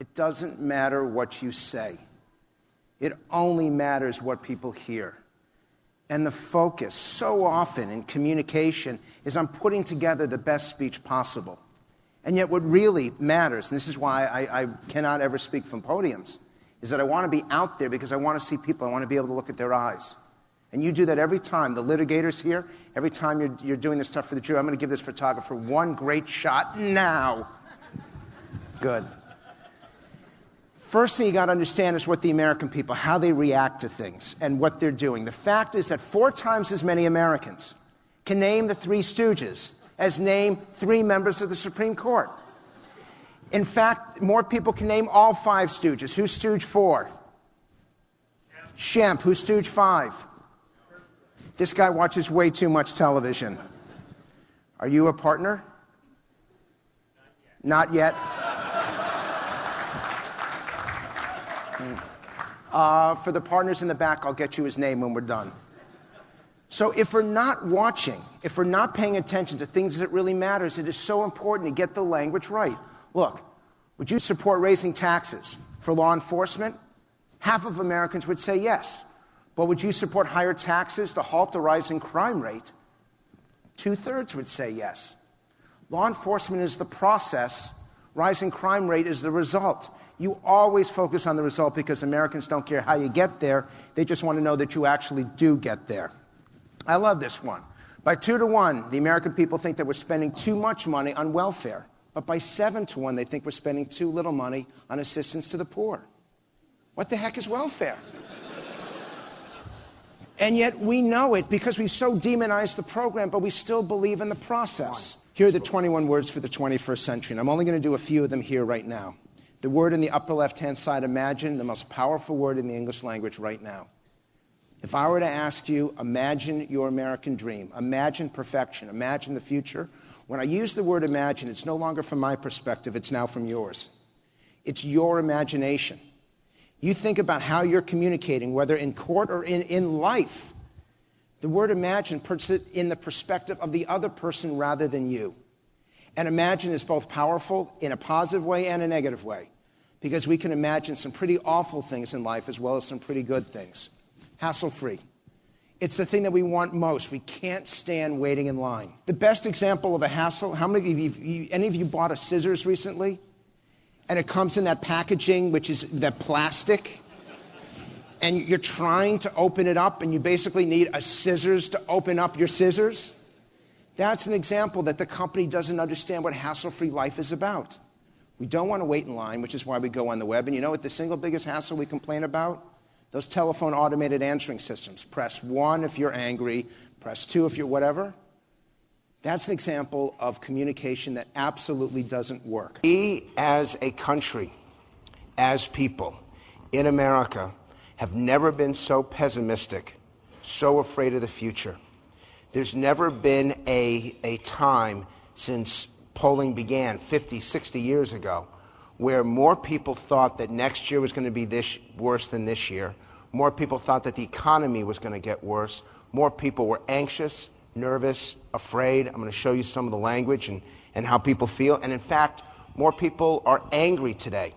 It doesn't matter what you say. It only matters what people hear. And the focus so often in communication is on putting together the best speech possible. And yet what really matters, and this is why I cannot ever speak from podiums, is that I want to be out there because I want to see people. I want to be able to look at their eyes. And you do that every time. The litigators here, every time you're doing this stuff for the jury, I'm going to give this photographer one great shot now. Good. First thing you got to understand is what the American people, how they react to things and what they're doing. The fact is that 4 times as many Americans can name the Three Stooges as name 3 members of the Supreme Court. In fact, more people can name all 5 Stooges. Who's Stooge 4? Shemp. Who's Stooge 5? This guy watches way too much television. Are you a partner? Not yet. For the partners in the back, I'll get you his name when we're done. So if we're not watching, if we're not paying attention to things that really matters, it is so important to get the language right. Look, would you support raising taxes for law enforcement? Half of Americans would say yes. But would you support higher taxes to halt the rising crime rate? 2/3 would say yes. Law enforcement is the process. Rising crime rate is the result. You always focus on the result because Americans don't care how you get there. They just want to know that you actually do get there. I love this one. By 2-to-1, the American people think that we're spending too much money on welfare. But by 7-to-1, they think we're spending too little money on assistance to the poor. What the heck is welfare? And yet we know it because we've so demonized the program, but we still believe in the process. Here are the 21 words for the 21st century, and I'm only going to do a few of them here right now. The word in the upper left-hand side, imagine, the most powerful word in the English language right now. If I were to ask you, imagine your American dream, imagine perfection, imagine the future, when I use the word imagine, it's no longer from my perspective, it's now from yours. It's your imagination. You think about how you're communicating, whether in court or in life. The word imagine puts it in the perspective of the other person rather than you. And imagine is both powerful in a positive way and a negative way, because we can imagine some pretty awful things in life as well as some pretty good things. Hassle-free. It's the thing that we want most. We can't stand waiting in line. The best example of a hassle, how many of you, any of you bought a scissors recently? And it comes in that packaging, which is that plastic. And you're trying to open it up, and you basically need a scissors to open up your scissors. That's an example that the company doesn't understand what hassle-free life is about. We don't want to wait in line, which is why we go on the web. And you know what the single biggest hassle we complain about? Those telephone automated answering systems. Press 1 if you're angry, press 2 if you're whatever. That's an example of communication that absolutely doesn't work. We as a country, as people in America, have never been so pessimistic, so afraid of the future. There's never been a time since polling began 50, 60 years ago where more people thought that next year was going to be worse than this year. More people thought that the economy was going to get worse. More people were anxious, nervous, afraid. I'm going to show you some of the language and how people feel. And in fact, more people are angry today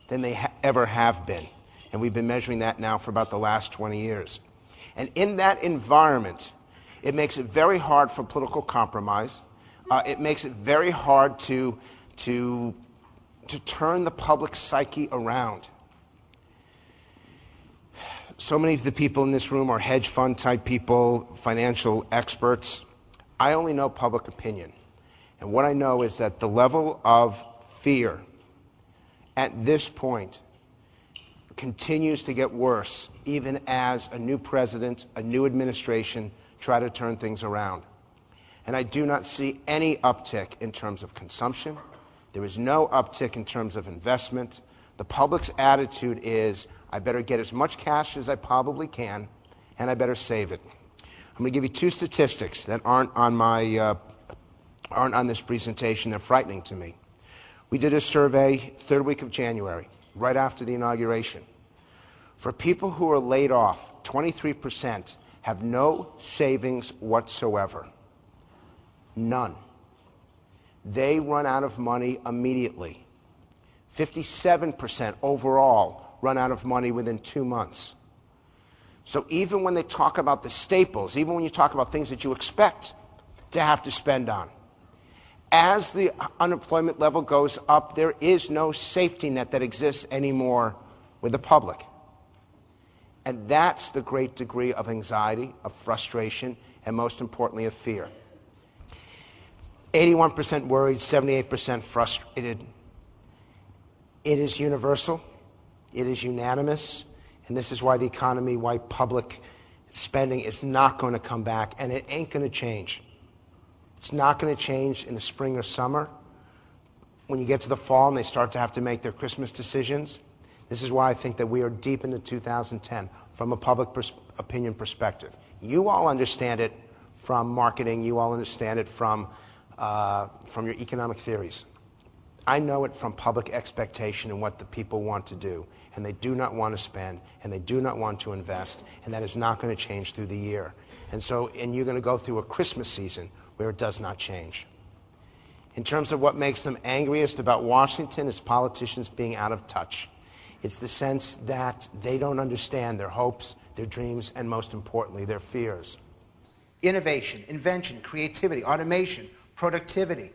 than they ever have been. And we've been measuring that now for about the last 20 years. And in that environment, it makes it very hard for political compromise. It makes it very hard to turn the public psyche around. So many of the people in this room are hedge fund type people, financial experts. I only know public opinion. And what I know is that the level of fear at this point continues to get worse, even as a new president, a new administration try to turn things around. And I do not see any uptick in terms of consumption. There is no uptick in terms of investment. The public's attitude is, I better get as much cash as I probably can, and I better save it. I'm going to give you 2 statistics that aren't on this presentation. They're frightening to me. We did a survey 3rd week of January, right after the inauguration. For people who are laid off, 23% have no savings whatsoever. None. They run out of money immediately. 57% overall run out of money within 2 months. So even when they talk about the staples, even when you talk about things that you expect to have to spend on, as the unemployment level goes up, there is no safety net that exists anymore with the public. And that's the great degree of anxiety, of frustration, and most importantly, of fear. 81% worried, 78% frustrated. It is universal. It is unanimous. And this is why the economy, why public spending is not going to come back, and it ain't going to change. It's not going to change in the spring or summer. When you get to the fall and they start to have to make their Christmas decisions, this is why I think that we are deep into 2010 from a public opinion perspective. You all understand it from marketing. You all understand it from your economic theories. I know it from public expectation and what the people want to do. And they do not want to spend, and they do not want to invest, and that is not going to change through the year. And you're going to go through a Christmas season where it does not change. In terms of what makes them angriest about Washington, is politicians being out of touch. It's the sense that they don't understand their hopes, their dreams, and most importantly, their fears. Innovation, invention, creativity, automation, productivity.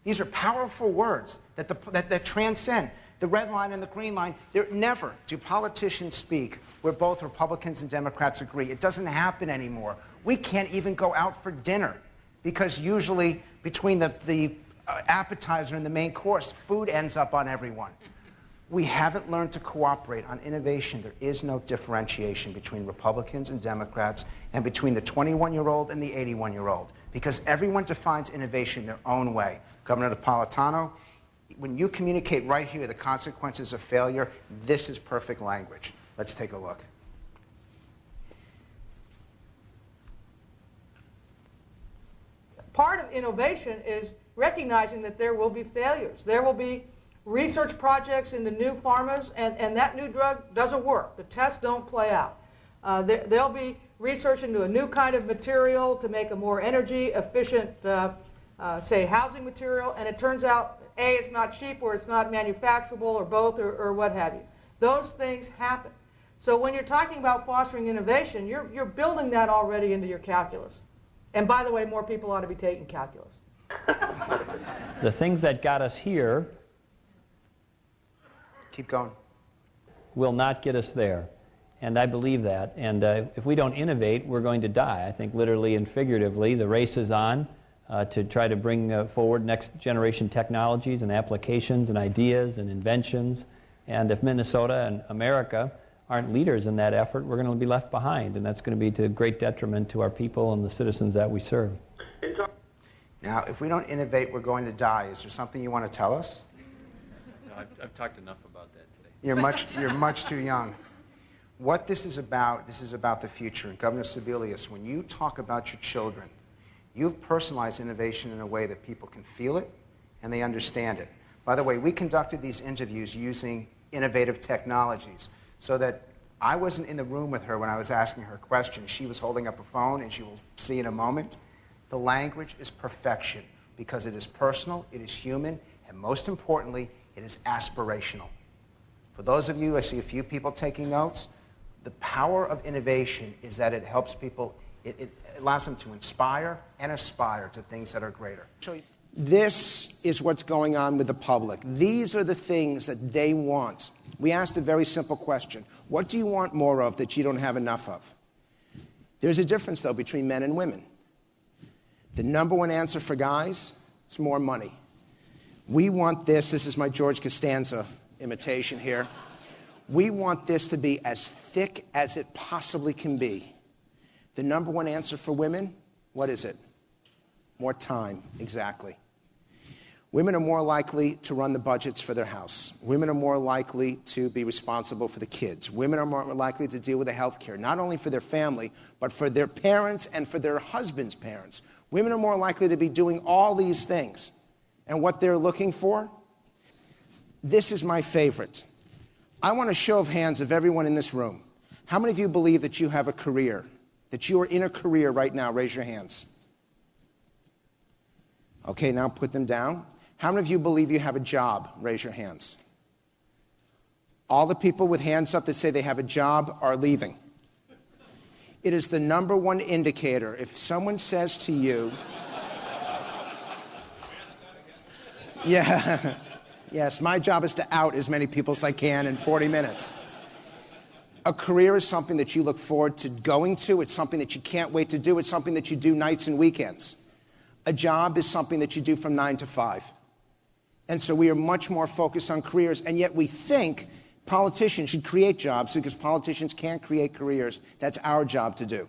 These are powerful words that transcend the red line and the green line. Never do politicians speak where both Republicans and Democrats agree. It doesn't happen anymore. We can't even go out for dinner because usually between the appetizer and the main course, food ends up on everyone. We haven't learned to cooperate on innovation. There is no differentiation between Republicans and Democrats and between the 21-year-old and the 81-year-old because everyone defines innovation their own way. Governor Napolitano, when you communicate right here the consequences of failure, this is perfect language. Let's take a look. Part of innovation is recognizing that there will be failures. There will be research projects into new pharmas, and that new drug doesn't work. The tests don't play out. There'll be research into a new kind of material to make a more energy efficient, say, housing material, and it turns out, A, it's not cheap, or it's not manufacturable, or both, or what have you. Those things happen. So when you're talking about fostering innovation, you're building that already into your calculus. And by the way, more people ought to be taking calculus. The things that got us here keep going. Will not get us there. And I believe that. And if we don't innovate, we're going to die. I think literally and figuratively, the race is on to try to bring forward next generation technologies and applications and ideas and inventions. And if Minnesota and America aren't leaders in that effort, we're going to be left behind. And that's going to be to great detriment to our people and the citizens that we serve. Now, if we don't innovate, we're going to die. Is there something you want to tell us? No, I've talked enough about that today. You're much too young. What this is about the future. And Governor Sebelius, when you talk about your children, you've personalized innovation in a way that people can feel it and they understand it. By the way, we conducted these interviews using innovative technologies so that I wasn't in the room with her when I was asking her questions. She was holding up a phone, and she will see in a moment. The language is perfection because it is personal, it is human, and most importantly, it is aspirational. For those of you, I see a few people taking notes. The power of innovation is that it helps people, it allows them to inspire and aspire to things that are greater. This is what's going on with the public. These are the things that they want. We asked a very simple question. What do you want more of that you don't have enough of? There's a difference, though, between men and women. The number one answer for guys is more money. We want this. This is my George Costanza imitation here. We want this to be as thick as it possibly can be. The number one answer for women, what is it? More time, exactly. Women are more likely to run the budgets for their house. Women are more likely to be responsible for the kids. Women are more likely to deal with the health care, not only for their family, but for their parents and for their husband's parents. Women are more likely to be doing all these things. And what they're looking for? This is my favorite. I want a show of hands of everyone in this room. How many of you believe that you have a career? That you are in a career right now? Raise your hands. Okay, now put them down. How many of you believe you have a job? Raise your hands. All the people with hands up that say they have a job are leaving. It is the #1 indicator. If someone says to you, yeah, yes, my job is to out as many people as I can in 40 minutes. A career is something that you look forward to going to. It's something that you can't wait to do. It's something that you do nights and weekends. A job is something that you do from 9 to 5. And so we are much more focused on careers, and yet we think politicians should create jobs because politicians can't create careers. That's our job to do.